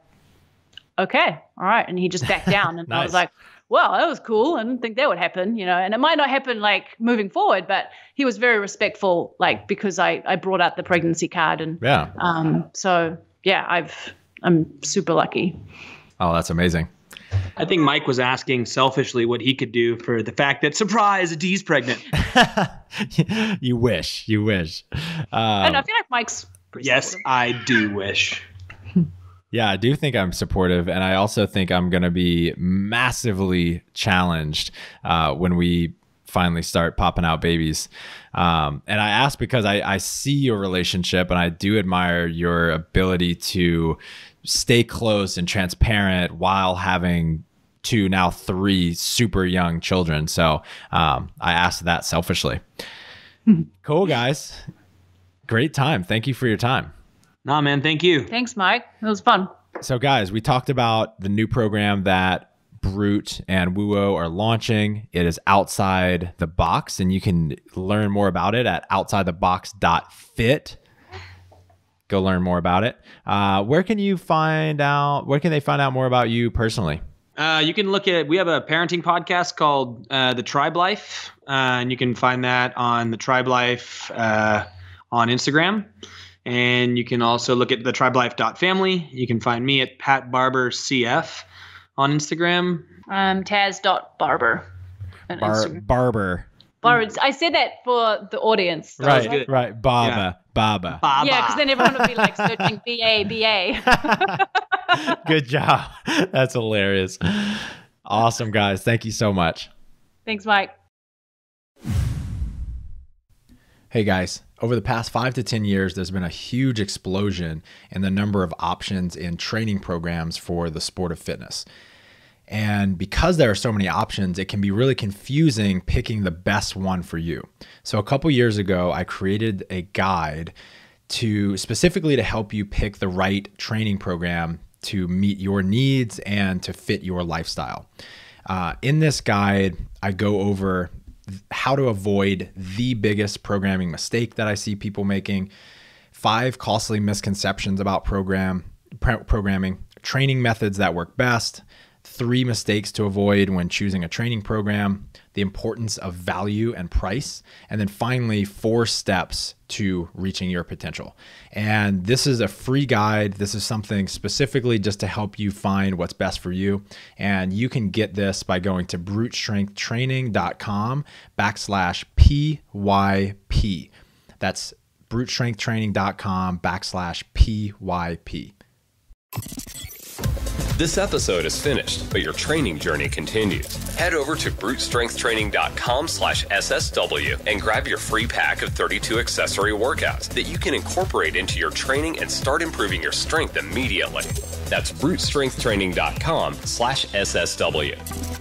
okay, all right. And he just backed down. And Nice. I was like, well, that was cool. I didn't think that would happen, and it might not happen like moving forward, but he was very respectful, like, because I brought out the pregnancy card. And Yeah. so yeah, I'm super lucky. Oh, that's amazing. I think Mike was asking selfishly what he could do for the fact that, surprise, Dee's pregnant. You wish. And I feel like Mike's pretty Yes, supportive. I do wish. Yeah, I do think I'm supportive. And I also think I'm going to be massively challenged when we finally start popping out babies. And I ask because I see your relationship and I do admire your ability to stay close and transparent while having 2, now 3 super young children. So I asked that selfishly. Cool, guys. Great time. Thank you for your time. Nah, man, thank you. Thanks, Mike. It was fun. So guys, we talked about the new program that Brute and WooO are launching. It is Outside the Box, and you can learn more about it at outsidethebox.fit. Go learn more about it. Where can they find out more about you personally? You can we have a parenting podcast called The Tribe Life, and you can find that on The Tribe Life on Instagram. And you can also look at thetribelife.family. You can find me at Pat Barber CF on Instagram. Taz.Barber. on Instagram. Barber. Barber. I said that for the audience. So was good. Right. Baba. Baba. yeah, because then everyone would be like searching BA. Good job. That's hilarious. Awesome, guys. Thank you so much. Thanks, Mike. Hey guys, over the past 5 to 10 years, there's been a huge explosion in the number of options in training programs for the sport of fitness. And because there are so many options, it can be really confusing picking the best one for you. So a couple years ago, I created a guide specifically to help you pick the right training program to meet your needs and to fit your lifestyle. In this guide, I go over how to avoid the biggest programming mistake that I see people making, 5 costly misconceptions about programming, training methods that work best, 3 mistakes to avoid when choosing a training program, the importance of value and price, and then finally 4 steps to reaching your potential. And this is a free guide. This is something specifically just to help you find what's best for you. And you can get this by going to brutestrengthtraining.com/PYP. That's brutestrengthtraining.com/PYP. This episode is finished, but your training journey continues. Head over to brutestrengthtraining.com/SSW and grab your free pack of 32 accessory workouts that you can incorporate into your training and start improving your strength immediately. That's brutestrengthtraining.com/SSW.